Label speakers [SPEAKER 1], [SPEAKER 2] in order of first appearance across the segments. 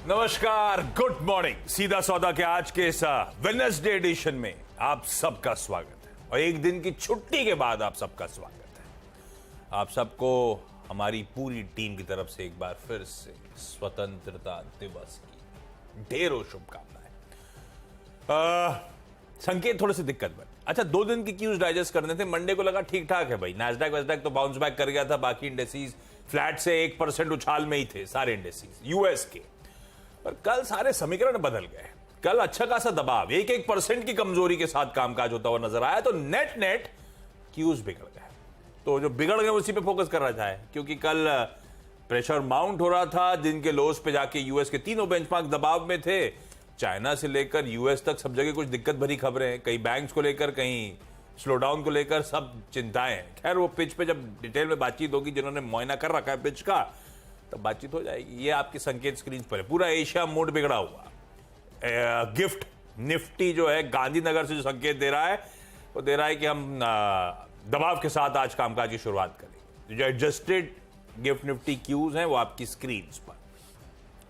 [SPEAKER 1] नमस्कार, good morning. सीधा सौदा के आज के इस वेडनेसडे एडिशन में आप सबका स्वागत है और एक दिन की छुट्टी के बाद आप सबका स्वागत है। आप सबको हमारी पूरी टीम की तरफ से एक बार फिर से स्वतंत्रता दिवस की ढेरों शुभकामनाएं। संकेत थोड़े से दिक्कत बनी। अच्छा, 2 दिन की क्यूज डाइजेस्ट करने थे। मंडे को लगा ठीक ठाक है भाई, नैस्डैक वेस्डैक तो बाउंस बैक कर गया था, बाकी इंडेसीज फ्लैट से 1% उछाल में ही थे सारे इंडेसीज यूएस के। पर कल सारे समीकरण बदल गए। कल अच्छा खासा दबाव 1% की कमजोरी के साथ कामकाज होता हुआ नजर आया, तो नेट क्यूज बिगड़ गए। तो जो बिगड़ गए उसी पे फोकस कर रहा है, क्योंकि कल प्रेशर माउंट हो रहा था। दिन के लोस पे जाके यूएस के तीनों बेंचमार्क दबाव में थे। चाइना से लेकर यूएस तक सब जगह कुछ दिक्कत भरी खबरें हैं, कहीं बैंक्स को लेकर, कहीं स्लो डाउन को लेकर, सब चिंताएं हैं। खैर, वो पिच पे जब डिटेल में बातचीत होगी, जिन्होंने मुआयना कर रखा है पिच का, तब बातचीत हो जाएगी। ये आपके संकेत स्क्रीन पर है। पूरा एशिया मूड बिगड़ा हुआ। गिफ्ट निफ्टी जो है गांधीनगर से जो संकेत दे रहा है, वो दे रहा है कि हम दबाव के साथ आज कामकाज की शुरुआत करेंगे। जो एडजस्टेड गिफ्ट निफ्टी क्यूज हैं वो आपकी स्क्रीन पर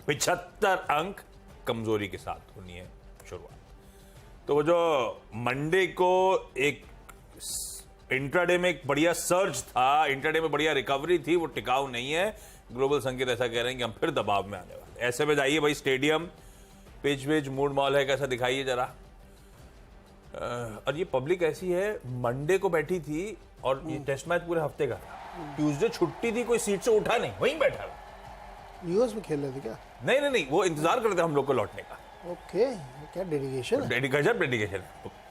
[SPEAKER 1] 75 अंक कमजोरी के साथ होनी है शुरुआत। तो वो जो मंडे को एक इंट्राडे में एक बढ़िया सर्ज था, इंट्राडे में बढ़िया रिकवरी थी, वो टिकाऊ नहीं है। ग्लोबल संकेत ऐसा कह रहे हैं कि हम फिर दबाव में आने वाले। ऐसे में जाइए भाई, स्टेडियम पिच विच मूड मॉल है, कैसा दिखाइए जरा। और ये पब्लिक ऐसी है, मंडे को बैठी थी और ये टेस्ट मैच पूरे हफ्ते का था। ट्यूसडे छुट्टी थी, कोई सीट से उठा नहीं, वहीं बैठा रहा।
[SPEAKER 2] यूएस में खेल रहे थे क्या?
[SPEAKER 1] नहीं, वो इंतजार करते हम लोग को लौटने का।
[SPEAKER 2] ओके, क्या डेडिकेशन है।
[SPEAKER 1] डेडिकेशन।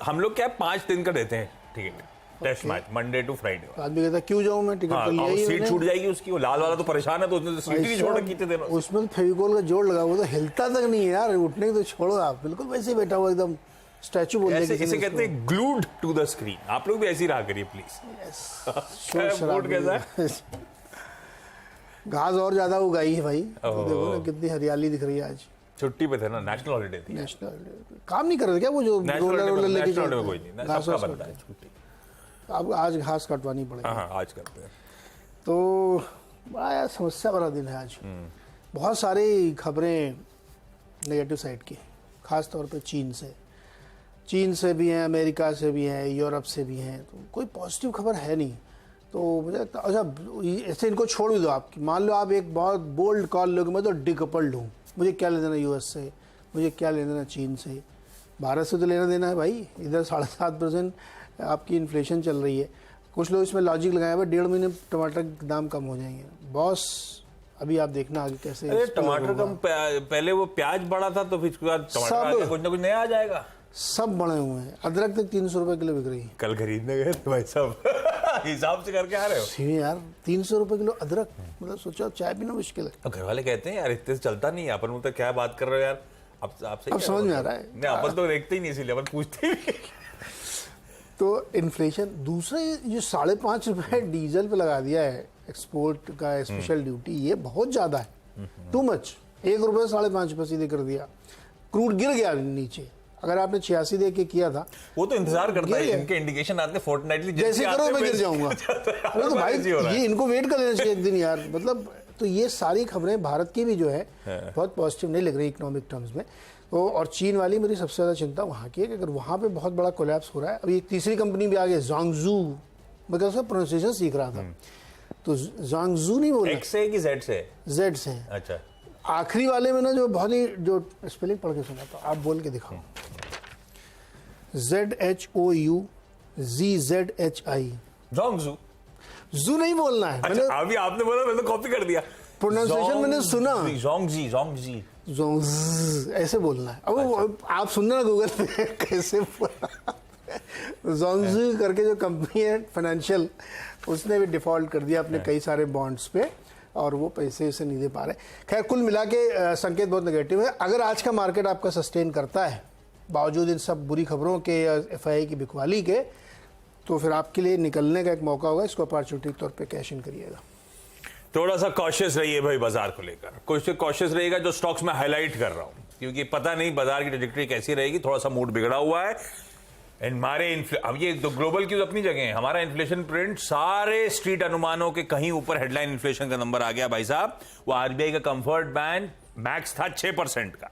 [SPEAKER 1] हम लोग क्या 5 दिन का देते हैं ticket, test match Monday to Friday.
[SPEAKER 2] आदमी कहता क्यों जाऊं मैं, टिकट तो लिया ही।
[SPEAKER 1] सीट छूट जाएगी उसकी। वो लाल वाला तो परेशान है, तो उसने सीट ही छोड़ रखी थी।
[SPEAKER 2] उसमें तो फेविकोल का जोड़ लगा, वो तो हिलता तक नहीं है यार, उठने की तो छोड़ो आप, बिल्कुल वैसे ही बैठा हुआ एकदम स्टैचू बोल
[SPEAKER 1] ऐसे इसे कहते हैं ग्लूड टू द स्क्रीन। आप लोग भी ऐसे ही रहा करिए प्लीज। मूड कैसा है?
[SPEAKER 2] घास और ज्यादा उगाई है भाई, तो देखो ना कितनी हरियाली दिख रही है। आज
[SPEAKER 1] छुट्टी पे थे ना, नेशनल हॉलीडे थी।
[SPEAKER 2] नेशनल काम नहीं कर रहे क्या वो जो रोलर लेके
[SPEAKER 1] चलते हैं? कोई नहीं, सबका बनता है छुट्टी।
[SPEAKER 2] अब आज घास कटवानी पड़ेगी।
[SPEAKER 1] हाँ, आज करते हैं।
[SPEAKER 2] तो बड़ा यार समस्या भरा दिन है आज। बहुत सारी खबरें नेगेटिव साइड की, खास तौर पे चीन से भी हैं, अमेरिका से भी हैं, यूरोप से भी हैं। तो कोई पॉजिटिव खबर है नहीं। तो मुझे अच्छा, ऐसे इनको छोड़ भी दो। आपकी मान लो आप एक बहुत बोल्ड कॉल लोगे, मैं तो डिकपल्ड हूँ, मुझे क्या लेना देना यूएस से, मुझे क्या लेना देना चीन से, भारत से तो लेना देना है भाई। इधर 7.5% आपकी इन्फ्लेशन चल रही है। कुछ लोग इसमें लॉजिक लगाए हुए, 1.5 महीने टमाटर के दाम कम हो जाएंगे। बॉस अभी आप देखना आगे कैसे।
[SPEAKER 1] अरे टमाटर कम, पहले वो प्याज बढ़ा था, तो फिर उसके बाद टमाटर कुछ ना कुछ नया आ जाएगा।
[SPEAKER 2] सब बढ़े हुए हैं। अदरक तक 300 रुपए किलो बिक रही है।
[SPEAKER 1] कल खरीदने गए थे भाई साहब। हिसाब से करके आ रहे हो
[SPEAKER 2] यार, 300 रुपए किलो अदरक, मतलब सोचो चाय पीना मुश्किल है।
[SPEAKER 1] अब घर वाले कहते हैं यार इतने से चलता नहीं है। अपन मुझे क्या बात कर रहे हो यार, आपसे
[SPEAKER 2] अब समझ में आ रहा है।
[SPEAKER 1] नहीं, अपन तो देखते ही नहीं, इसीलिए अपन पूछते ही। तो
[SPEAKER 2] इन्फ्लेशन, दूसरा ये 5.5 रुपए डीजल पे लगा दिया है एक्सपोर्ट का स्पेशल ड्यूटी, ये बहुत ज्यादा है, टू मच। 1 रुपये 5.5 रुपए सीधे कर दिया। क्रूड गिर गया नीचे। अगर आपने 86 दे के किया था,
[SPEAKER 1] वो तो इंतजार करता है, इनके इंडिकेशन आते फोर्टनाइटली,
[SPEAKER 2] जैसे करो मैं गिर जाऊंगा। अरे तो भाई ये इनको वेट कर लेना चाहिए एक दिन यार, मतलब। तो ये सारी खबरें भारत की भी जो है बहुत पॉजिटिव नहीं लग रही इकोनॉमिक टर्म्स में। तो और चीन वाली मेरी सबसे ज्यादा चिंता वहाँ की है कि अगर वहाँ पे बहुत बड़ा कोलैप्स हो रहा है। अभी एक तीसरी कंपनी भी आ गई, ज़ोंगज़ू, मैं उसका प्रोनाउंसिएशन सीख रहा था। तो ज़ोंगज़ू नहीं बोलना,
[SPEAKER 1] एक्स से कि जेड से?
[SPEAKER 2] जेड से।
[SPEAKER 1] अच्छा,
[SPEAKER 2] आखिरी वाले में ना जो बहुत ही जो स्पेलिंग पढ़ के सुना, तो आप बोल के दिखाओ। ZHOUZZHI,
[SPEAKER 1] ज़ोंगज़ू।
[SPEAKER 2] जू नहीं बोलना है।
[SPEAKER 1] अच्छा, अभी आपने बोला, मैंने कॉपी कर दिया।
[SPEAKER 2] प्रोनाउंसिएशन मैंने सुना,
[SPEAKER 1] ज़ोंगज़ी
[SPEAKER 2] ऐसे बोलना है। अब आप सुनना ना गूगल पे कैसे ज़ोंगज़ू करके जो कंपनी है फाइनेंशियल, उसने भी डिफॉल्ट कर दिया अपने कई सारे बॉन्ड्स पे, और वो पैसे से नहीं दे पा रहे। खैर, कुल मिला के संकेत बहुत नेगेटिव है। अगर आज का मार्केट आपका सस्टेन करता है बावजूद इन सब बुरी खबरों के या एफआईआई की बिकवाली के, तो फिर आपके लिए निकलने का एक मौका होगा। इसको अपॉर्चुनिटी के तौर पे कैश इन करिएगा।
[SPEAKER 1] थोड़ा सा कॉशियस रहिए भाई बाजार को लेकर। कुछ कॉशियस रहिएगा जो स्टॉक्स में हाईलाइट कर रहा हूं, क्योंकि पता नहीं बाजार की ट्रैजेक्टरी कैसी रहेगी। थोड़ा सा मूड बिगड़ा हुआ है। हमारे अब ये तो ग्लोबल की अपनी जगह है, हमारा इन्फ्लेशन प्रिंट सारे स्ट्रीट अनुमानों के कहीं ऊपर हेडलाइन इन्फ्लेशन का नंबर आ गया भाई साहब। वो आरबीआई का कंफर्ट बैंड मैक्स था 6% का,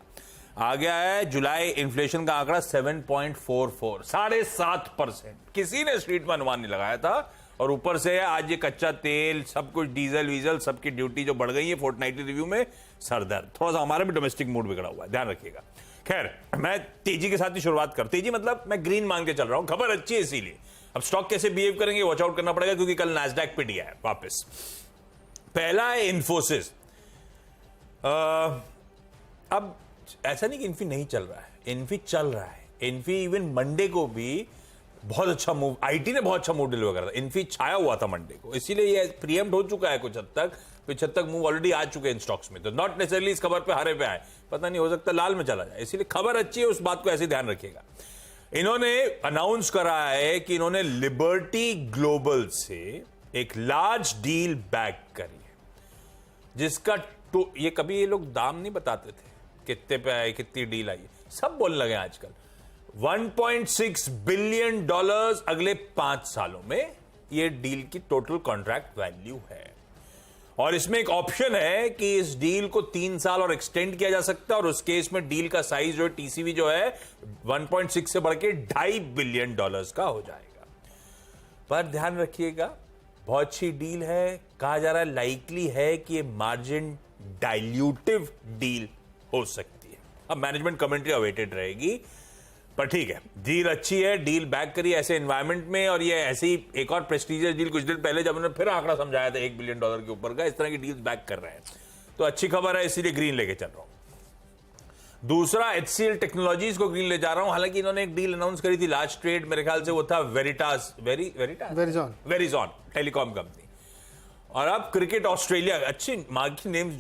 [SPEAKER 1] आ गया है जुलाई इन्फ्लेशन का आंकड़ा 7.44, 7.5%। किसी ने स्ट्रीट में अनुमान नहीं लगाया था। और ऊपर से आज ये कच्चा तेल, सब कुछ, डीजल वीजल, सबकी ड्यूटी जो बढ़ गई है फोर्टनाइटली रिव्यू में, सरदर्द। थोड़ा सा हमारा भी डोमेस्टिक मूड बिगड़ा हुआ है, ध्यान रखिएगा। खैर, मैं तेजी के साथ ही शुरुआत कर, तेजी मतलब मैं ग्रीन मान के चल रहा हूं, खबर अच्छी है इसीलिए। अब स्टॉक कैसे बिहेव करेंगे वॉच आउट करना पड़ेगा, क्योंकि कल नैस्डैक पे दिया है वापस। पहला है इन्फोसिस। अब ऐसा नहीं कि इन्फी नहीं चल रहा है, इन्फी चल रहा है। इन्फी इवन मंडे को भी बहुत अच्छा मूव, आईटी ने बहुत अच्छा मूव डिलीवर करा था। इन्फी छाया हुआ था मंडे को, इसीलिए ये प्रीएम्प्ट हो चुका है कुछ हद तक, कुछ हद तक मूव ऑलरेडी आ चुके हैं इन स्टॉक्स में। तो नॉट नेसेसरली इस खबर पे हरे पे आए, पता नहीं, हो सकता लाल में चला जाए, इसीलिए खबर अच्छी है, उस बात को ऐसे ध्यान रखिएगा। इन्होंने अनाउंस करा है कि इन्होंने लिबर्टी ग्लोबल से एक लार्ज डील बैक करी है, जिसका ये कभी ये लोग दाम नहीं बताते थे कितने पे आए, कितनी डील आई, सब बोलने लगे आजकल। 1.6 बिलियन डॉलर्स अगले 5 सालों में ये डील की टोटल कॉन्ट्रैक्ट वैल्यू है। और इसमें एक ऑप्शन है कि इस डील को 3 साल और एक्सटेंड किया जा सकता है, और उस केस में डील का साइज जो है, टीसीवी जो है 1.6 से बढ़ के $2.5 बिलियन का हो जाएगा। पर ध्यान रखिएगा, बहुत अच्छी डील है, कहा जा रहा है लाइकली है कि ये मार्जिन डाइल्यूटिव डील हो सकती है। अब मैनेजमेंट कमेंट्री अवेटेड रहेगी, पर ठीक है, डील अच्छी है, डील बैक करी ऐसे एनवायरमेंट में। और ये ऐसी एक और प्रेस्टीजियस डील कुछ दिन पहले जब उन्होंने फिर आंकड़ा समझाया था $1 बिलियन के ऊपर का, इस तरह की डील बैक कर रहे हैं, तो अच्छी खबर है, इसीलिए ग्रीन लेके चल रहा हूं। दूसरा, HCL टेक्नोलॉजीज को ग्रीन ले जा रहा हूं। हालांकि इन्होंने एक डील अनाउंस करी थी, लार्ज ट्रेड, मेरे ख्याल से वो था वेरिजॉन टेलीकॉम कंपनी। और अब क्रिकेट ऑस्ट्रेलिया, अच्छी मार्की नेम,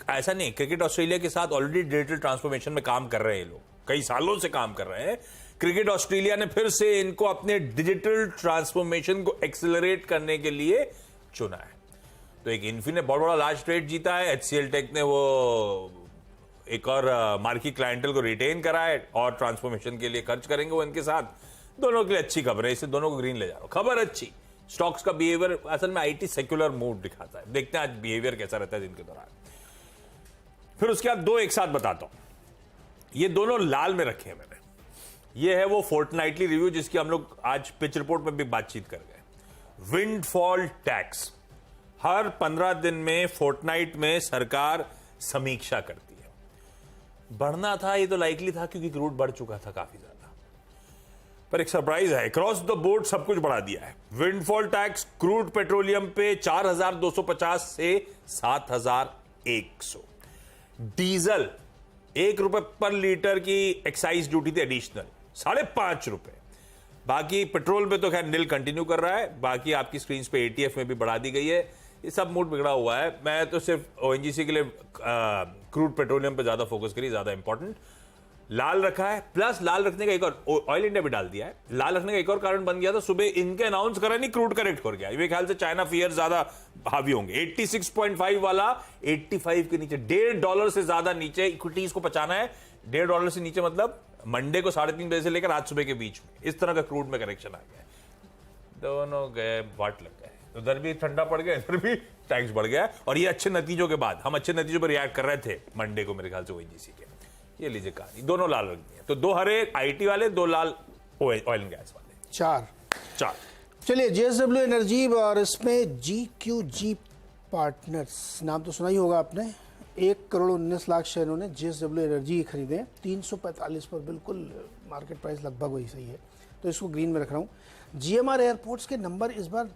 [SPEAKER 1] ऐसा नहीं, क्रिकेट ऑस्ट्रेलिया के साथ ऑलरेडी डिजिटल ट्रांसफॉर्मेशन में काम कर रहे हैं लोग, कई सालों से काम कर रहे हैं। क्रिकेट ऑस्ट्रेलिया ने फिर से इनको अपने डिजिटल ट्रांसफॉर्मेशन को एक्सेलरेट करने के लिए चुना है। तो एक इन्फी ने बहुत बड़ा लार्ज ट्रेड जीता है, HCL टेक ने वो एक और मार्की क्लाइंटल को रिटेन करा है, और ट्रांसफॉर्मेशन के लिए खर्च करेंगे वो इनके साथ। दोनों के लिए अच्छी खबर है, इससे दोनों को ग्रीन ले जा रहा हूं। खबर अच्छी, स्टॉक्स का बिहेवियर असल में आईटी सेक्युलर मूड दिखाता है, देखते हैं आज बिहेवियर कैसा रहता है दिन के दौरान। फिर उसके बाद दो एक साथ बताता हूं, ये दोनों लाल में रखे हैं मैंने। ये है वो फोर्टनाइटली रिव्यू जिसकी हम लोग आज पिच रिपोर्ट में भी बातचीत कर गए। विंडफॉल टैक्स, हर 15 दिन में फोर्टनाइट में सरकार समीक्षा करती है। बढ़ना था, ये तो लाइकली था क्योंकि क्रूड बढ़ चुका था काफी ज्यादा, पर एक सरप्राइज है, क्रॉस द बोर्ड सब कुछ बढ़ा दिया है। विंडफॉल टैक्स क्रूड पेट्रोलियम पे 4,250 से 7,100, डीजल ₹1 पर लीटर की एक्साइज ड्यूटी थी एडिशनल, ₹5.5। बाकी पेट्रोल पे तो खैर नील कंटिन्यू कर रहा है, बाकी आपकी स्क्रीन पे एटीएफ में भी बढ़ा दी गई है। ये सब मूड बिगड़ा हुआ है, मैं तो सिर्फ ओएनजीसी के लिए क्रूड पेट्रोलियम पे ज्यादा फोकस करी, ज्यादा इंपॉर्टेंट। लाल रखा है, प्लस लाल रखने का एक और, ऑयल इंडिया भी डाल दिया है। लाल रखने का एक और कारण बन गया था, सुबह इनके अनाउंस करा नहीं, क्रूड करेक्ट कर गया। मेरे ख्याल से चाइना फियर ज्यादा हावी होंगे। 86.5 वाला 85 के नीचे, $1.5 से ज्यादा नीचे इक्विटीज को पचाना है। $1.5 से नीचे मतलब मंडे को 3:30 बजे से लेकर आज सुबह के बीच में, इस तरह का क्रूड में करेक्शन आ गया। दोनों गए, वाट लग गए, उधर भी ठंडा पड़ गया, इधर भी टैक्स बढ़ गया। और ये अच्छे नतीजों के बाद, हम अच्छे नतीजों पर रिएक्ट कर रहे थे मंडे को मेरे ख्याल से ओएनजीसी के। ये लीजिए कहानी, दोनों लाल रख दिए, तो 2 हरे आईटी वाले, 2 लाल ऑयल एंड गैस वाले, 4।
[SPEAKER 2] चलिए, जेएसडब्ल्यू एनर्जी और इसमें जीक्यूजी पार्टनर्स, नाम तो सुना ही होगा आपने। 1,19,00,000 शेयर उन्होंने जेएसडब्ल्यू एनर्जी खरीदे, 345 पर, बिल्कुल मार्केट प्राइस लगभग वही सही है, तो इसको ग्रीन में रख रहा हूँ। जीएमआर एयरपोर्ट्स के नंबर इस बार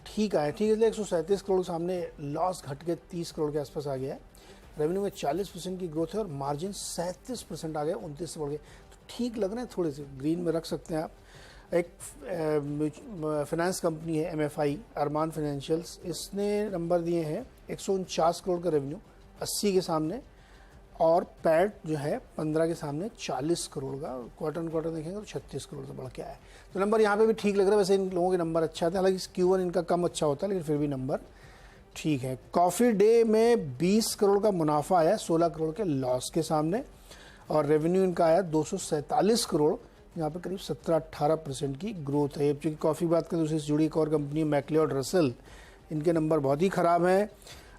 [SPEAKER 2] ठीक आए, ठीक, इसलिए 137 करोड़ सामने, लॉस घट के 30 करोड़ के आसपास आ गया है। रेवेन्यू में 40% की ग्रोथ है और मार्जिन 37% आ गया, 29 से बढ़ गए, तो ठीक लग रहे हैं, थोड़े से ग्रीन में रख सकते हैं आप। एक फाइनेंस कंपनी है MFI, अरमान फाइनेंशियल्स, इसने नंबर दिए हैं 149 करोड़ का रेवेन्यू, 80 के सामने, और पैट जो है 15 के सामने 40 करोड़ का। क्वार्टर ऑन क्वार्टर देखेंगे तो 36 करोड़ से बढ़ के आया है, तो नंबर यहाँ पे भी ठीक लग रहा है। वैसे इन लोगों के नंबर अच्छा थे, हालांकि Q1 इनका कम अच्छा होता है, लेकिन फिर भी नंबर ठीक है। कॉफी डे में 20 करोड़ का मुनाफा आया, 16 करोड़ के लॉस के सामने, और रेवेन्यू इनका आया 247 करोड़, यहाँ पे करीब 17-18% की ग्रोथ है। चूँकि कॉफ़ी बात करें तो उससे जुड़ी एक और कंपनी मैकलियोड रसल, इनके नंबर बहुत ही ख़राब हैं।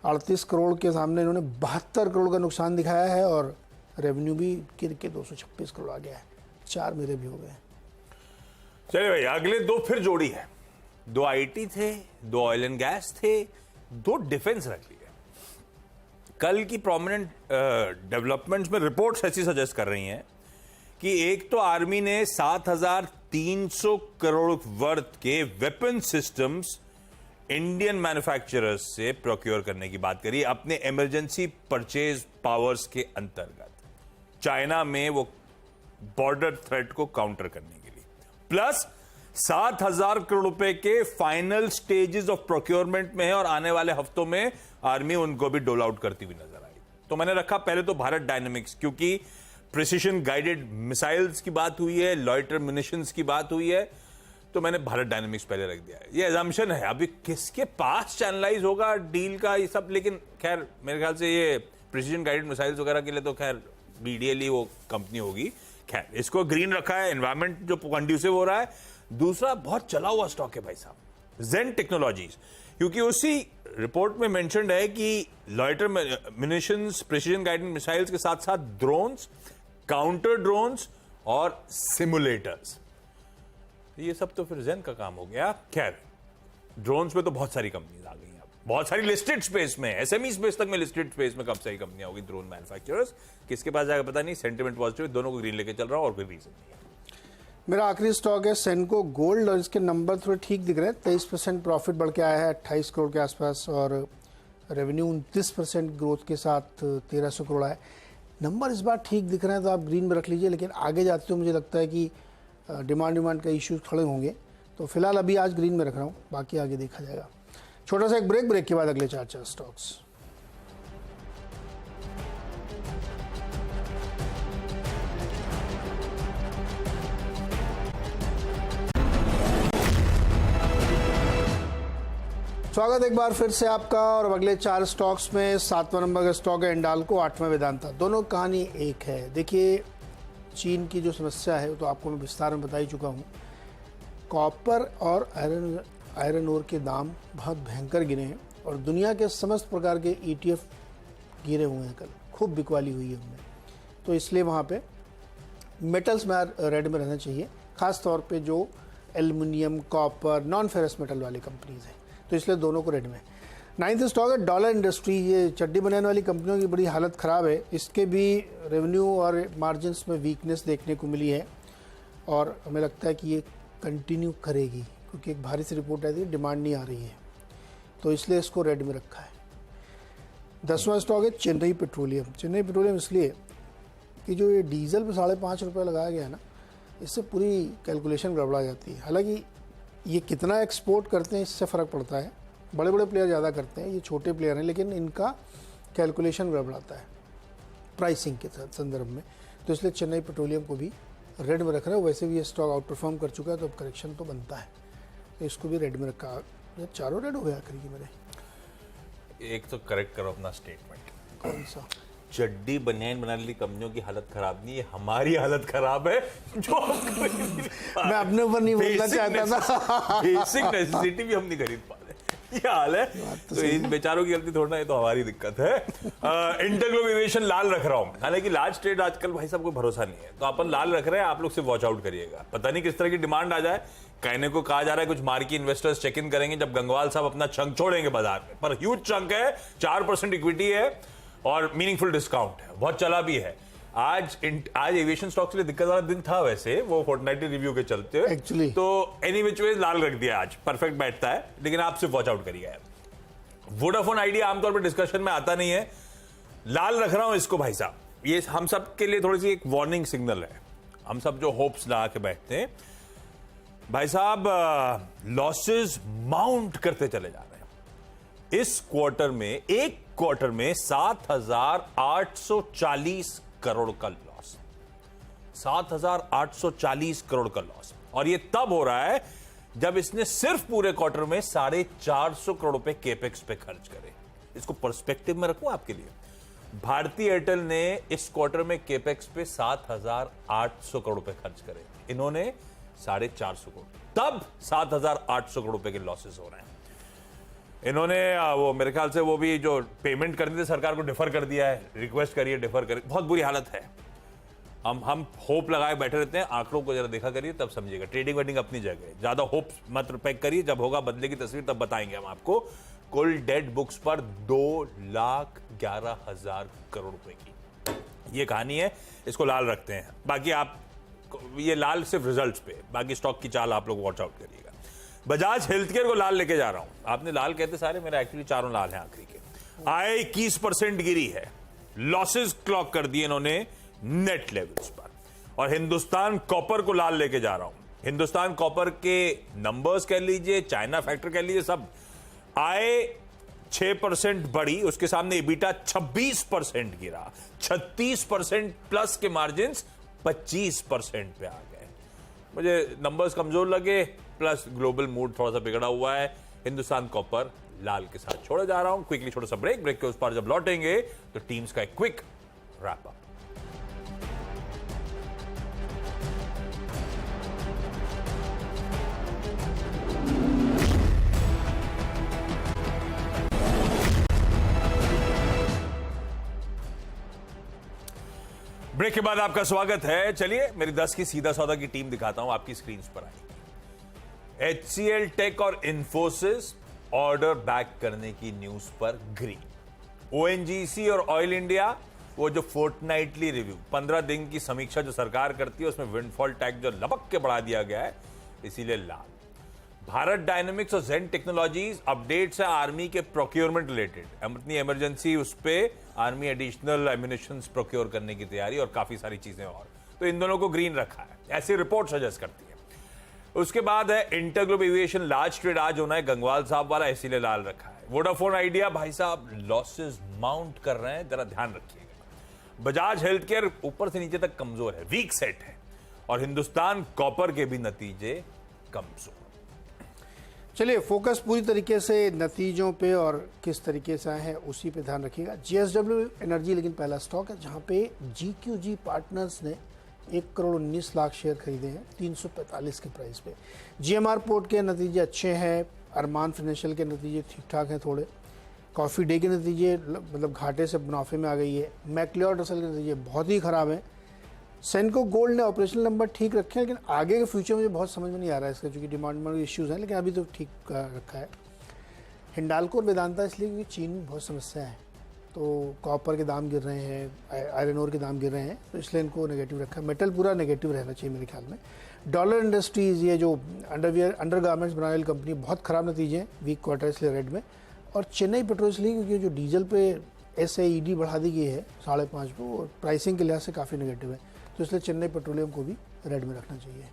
[SPEAKER 2] 38 करोड़ के सामने इन्होंने 72 करोड़ का नुकसान दिखाया है और रेवेन्यू भी गिर के 226 करोड़ आ गया है। 4 मेरे भी हो गए।
[SPEAKER 1] चलिए भाई, अगले दो फिर जोड़ी है। 2 आईटी थे, 2 ऑयल एंड गैस थे, 2 डिफेंस रख लिए। कल की प्रोमिनेंट डेवलपमेंट्स में रिपोर्ट्स ऐसी सजेस्ट कर रही हैं कि एक तो आर्मी ने 7,300 करोड़ वर्थ के वेपन सिस्टम्स इंडियन मैन्युफैक्चरर्स से प्रोक्योर करने की बात करी अपने इमरजेंसी परचेज पावर्स के अंतर्गत, चाइना में वो बॉर्डर थ्रेट को काउंटर करने के लिए। प्लस 7,000 करोड़ रुपए के फाइनल स्टेजेस ऑफ प्रोक्योरमेंट में है और आने वाले हफ्तों में आर्मी उनको भी डोल आउट करती हुई नजर आई। तो मैंने रखा पहले तो भारत डायनेमिक्स, क्योंकि प्रिसिशन गाइडेड मिसाइल्स की बात हुई है, लॉयटर म्यूनिशंस की बात हुई है, तो मैंने भारत डायनेमिक्स पहले रख दिया है। ये एजम्पशन है, अभी किसके पास चैनलाइज होगा डील का ये सब, लेकिन खैर मेरे ख्याल से ये प्रिसिजन गाइडेड मिसाइल्स वगैरह के लिए तो खैर बीडीएल ही वो कंपनी होगी। खैर इसको ग्रीन रखा है, एनवायरमेंट जो कंड्यूसिव हो रहा है। दूसरा बहुत चला हुआ स्टॉक है भाई साहब, जेन टेक्नोलॉजीज, क्योंकि उसी रिपोर्ट में मेंशन्ड है कि लॉयटर म्यूनिशंस, प्रिसिजन गाइडेड मिसाइल्स के साथ साथ ड्रोन्स, काउंटर ड्रोन्स और सिमुलेटर्स, ये सब तो फिर जेन का काम हो गया। खैर ड्रोन्स में तो बहुत सारी कंपनीज आ गई हैं, बहुत सारी लिस्टेड स्पेस में, एसएमई स्पेस तक में लिस्टेड स्पेस में काफी सारी कंपनियां होगी ड्रोन मैन्युफैक्चरर्स। किसके पास जाएगा पता नहीं, सेंटिमेंट पॉजिटिव, दोनों को ग्रीन लेके चल रहा हूं और कोई रीजन नहीं है।
[SPEAKER 2] मेरा आखिरी स्टॉक है सेनको गोल्ड और इसके नंबर थोड़े ठीक दिख रहे हैं। 23% प्रॉफिट बढ़ के आया है 28 करोड़ के आसपास और रेवेन्यू 29% ग्रोथ के साथ 1300 करोड़ है। नंबर इस बार ठीक दिख रहे हैं तो आप ग्रीन में रख लीजिए, लेकिन आगे जाते हुए मुझे लगता है कि डिमांड का इश्यूज खड़े होंगे, तो फिलहाल अभी आज ग्रीन में रख रहा हूँ, बाकी आगे देखा जाएगा। छोटा सा एक ब्रेक के बाद अगले 4 स्टॉक्स। स्वागत एक बार फिर से आपका। और अगले 4 स्टॉक्स में 7वां नंबर का स्टॉक है इंडाल्को, 8वां वेदांता। दोनों कहानी एक है। देखिए चीन की जो समस्या है वो तो आपको मैं विस्तार में बता ही चुका हूँ। कॉपर और आयरन ओर के दाम बहुत भयंकर गिरे हैं और दुनिया के समस्त प्रकार के ETF गिरे हुए हैं। कल खूब बिकवाली हुई है उनमें, तो इसलिए वहाँ पे मेटल्स में रेड में रहना चाहिए, खास तौर पे जो aluminium, copper, non ferrous metal वाली कंपनीज हैं, तो इसलिए दोनों को रेड में। 9th स्टॉक है डॉलर इंडस्ट्री। ये चड्डी बनाने वाली कंपनियों की बड़ी हालत ख़राब है, इसके भी रेवेन्यू और मार्जिन्स में वीकनेस देखने को मिली है और हमें लगता है कि ये कंटिन्यू करेगी, क्योंकि एक भारी सी रिपोर्ट आई थी, डिमांड नहीं आ रही है, तो इसलिए इसको रेड में रखा है। 10वां स्टॉक है चेन्नई पेट्रोलियम। चेन्नई पेट्रोलियम इसलिए कि जो ये डीजल पे 5.5 रुपये लगाया गया है ना, इससे पूरी कैलकुलेशन गड़बड़ा जाती है। हालांकि ये कितना एक्सपोर्ट करते हैं इससे फ़र्क पड़ता है, बड़े बड़े प्लेयर ज़्यादा करते हैं, ये छोटे प्लेयर हैं, लेकिन इनका कैलकुलेशन गड़बड़ाता है प्राइसिंग के संदर्भ में, तो इसलिए चेन्नई पेट्रोलियम को भी रेड में रख रहे हैं। वैसे भी ये स्टॉक आउट परफॉर्म कर चुका है, तो अब करेक्शन तो बनता है, तो इसको भी रेड में रखा। ये चारों रेड हो गया आखिर की मेरे।
[SPEAKER 1] एक तो करेक्ट करो अपना स्टेटमेंट।
[SPEAKER 2] कौन सा?
[SPEAKER 1] चड्डी बनियान बनाने वाली कंपनियों की हालत खराब नहीं है, हमारी हालत खराब है जो
[SPEAKER 2] मैं अपने ऊपर नहीं बोलना चाहता था।
[SPEAKER 1] बेसिक नेसेसिटी भी हम नहीं खरीद पा रहे, ये हाल है। तो इन बेचारों की गलती थोड़ा, ये तो हमारी दिक्कत है। इंटरग्लोब एविएशन लाल रख रहा हूं, हालांकि लार्ज ट्रेड आजकल भाई साहब कोई भरोसा नहीं है, तो अपन लाल रख रहे हैं, आप लोग से वॉच आउट करिएगा, पता नहीं किस तरह की डिमांड आ जाए। कहने को कहा जा रहा है कुछ मार्की इन्वेस्टर्स चेक इन करेंगे जब गंगवाल साहब अपना चंक छोड़ेंगे बाजार में, पर ह्यूज चंक है, 4% इक्विटी है और मीनिंगफुल डिस्काउंट है, बहुत चला भी है। आज एविएशन स्टॉक्स के लिए दिक्कत वाला दिन था वैसे, वो फोर्टनाइटली रिव्यू के चलते
[SPEAKER 2] एक्चुअली,
[SPEAKER 1] तो एनी विच वे लाल रख दिया आज, परफेक्ट बैठता है, लेकिन आप सिर्फ वॉच आउट करिएगा। वोडाफोन आइडिया आमतौर पर डिस्कशन में आता नहीं है, लाल रख रहा हूं इसको भाई साहब। ये हम सब के लिए थोड़ी सी एक वार्निंग सिग्नल है, हम सब जो होप्स लगा के बैठते हैं भाई साहब, लॉसेस माउंट करते चले जा रहे हैं। इस क्वार्टर में, एक क्वार्टर में 7,840 करोड़ का लॉस, 7,840 करोड़ का लॉस, और ये तब हो रहा है जब इसने सिर्फ पूरे क्वार्टर में 450 करोड़ रुपए केपेक्स पे खर्च करे। इसको पर्सपेक्टिव में रखूं आपके लिए, भारती एयरटेल ने इस क्वार्टर में केपेक्स पे 7,800 करोड़ रुपए खर्च करे, इन्होंने 450 करोड़, तब 7,800 करोड़ रुपए के लॉसेस हो रहे हैं। इन्होंने वो मेरे ख्याल से वो भी जो पेमेंट करनी थी सरकार को डिफर कर दिया है, रिक्वेस्ट करिए डिफर करिए, बहुत बुरी हालत है। हम होप लगाए बैठे रहते हैं, आंकड़ों को जरा देखा करिए तब समझिएगा। ट्रेडिंग वेडिंग अपनी जगह, ज्यादा होप मत पैक करिए, जब होगा बदले की तस्वीर तब बताएंगे हम आपको। कुल डेड बुक्स पर 2,11,000 करोड़ रुपए की ये कहानी है, इसको लाल रखते हैं। बाकी आप ये लाल सिर्फ रिजल्ट्स पे, बाकी स्टॉक की चाल आप लोग वॉच आउट करिएगा। बजाज हेल्थकेयर को लाल लेके जा रहा हूं। आपने लाल कहते सारे, मेरा एक्चुअली चारों लाल हैं आखिरी के। आय 21% गिरी है, लॉसेस क्लॉक कर दिए इन्होंने नेट लेवल्स पर। और हिंदुस्तान कॉपर को लाल लेके जा रहा हूं। हिंदुस्तान कॉपर के नंबर्स कह लीजिए, चाइना फैक्टर कह लीजिए, सब आय 6% बढ़ी, उसके सामने EBITDA 26% गिरा। 36% प्लस के मार्जिन 25% पे आ गए। मुझे नंबर्स कमजोर लगे, प्लस ग्लोबल मूड थोड़ा सा बिगड़ा हुआ है। हिंदुस्तान कॉपर लाल के साथ छोड़े जा रहा हूं। क्विकली छोटा सा ब्रेक के उस पार जब लौटेंगे तो टीम्स का एक क्विक रैप अप। ब्रेक के बाद आपका स्वागत है। चलिए मेरी 10 की सीधा सौदा की टीम दिखाता हूं, आपकी स्क्रीन पर आएगी। HCL टेक और इन्फोसिस ऑर्डर बैक करने की न्यूज पर ग्रीन। ONGC और ऑयल इंडिया, वो जो फोर्टनाइटली रिव्यू 15 दिन की समीक्षा जो सरकार करती है, उसमें विंडफॉल टैक्स जो लपक के बढ़ा दिया गया है, इसीलिए लाल। भारत डायनेमिक्स और जेन टेक्नोलॉजीज अपडेट्स है आर्मी के प्रोक्योरमेंट रिलेटेड, अपनी इमरजेंसी उस पर आर्मी एडिशनल एम्यूनिशंस प्रोक्योर करने की तैयारी और काफी सारी चीजें और, तो इन दोनों को ग्रीन रखा है, ऐसी रिपोर्ट सजेस्ट करती है। उसके बाद है इंटरग्लोब एविएशन, लार्ज ट्रेड आज होना है, गंगवाल साहब वाला, इसीलिए लाल रखा है। वोडाफोन आइडिया, भाई साहब लॉसेस माउंट कर रहे हैं, जरा ध्यान रखिएगा। बजाज हेल्थकेयर ऊपर से नीचे तक कमजोर है, वीक सेट है। और हिंदुस्तान कॉपर के भी नतीजे कमजोर।
[SPEAKER 2] चलिए फोकस पूरी तरीके से नतीजों पे और किस तरीके से आए हैं उसी पे ध्यान रखिएगा। JSW एनर्जी लेकिन पहला स्टॉक है जहां पे GQG पार्टनर्स ने 1,19,00,000 शेयर खरीदे हैं 345 के प्राइस पे। GMR पोर्ट के नतीजे अच्छे हैं, अरमान फाइनेंशियल के नतीजे ठीक ठाक हैं थोड़े, कॉफ़ी डे के नतीजे मतलब घाटे से मुनाफे में आ गई है, मैक्लियोड रसल के नतीजे बहुत ही ख़राब हैं। सेनको गोल्ड ने ऑपरेशनल नंबर ठीक रखे हैं, लेकिन आगे के फ्यूचर मुझे बहुत समझ में नहीं आ रहा है इसका, क्योंकि डिमांड में इश्यूज़ हैं, लेकिन अभी तो ठीक रखा है। हिंडाल्को और वेदांता इसलिए क्योंकि चीन में बहुत समस्या है, तो कॉपर के दाम गिर रहे हैं, आयरन ओर के दाम गिर रहे हैं, तो इसलिए इनको नेगेटिव रखा है। मेटल पूरा नेगेटिव रहना चाहिए मेरे ख्याल में। डॉलर इंडस्ट्रीज़, ये जो अंडर गारमेंट्स बनाने वाली कंपनी, बहुत ख़राब नतीजे हैं, वीक क्वार्टर इसलिए रेड में। और चेन्नई पेट्रोल इसलिए क्योंकि जो डीजल पे SAED बढ़ा दी गई है 5.5 पे, और प्राइसिंग के लिहाज से काफ़ी नेगेटिव है, तो इसलिए चेन्नई पेट्रोलियम को भी रेड में रखना चाहिए।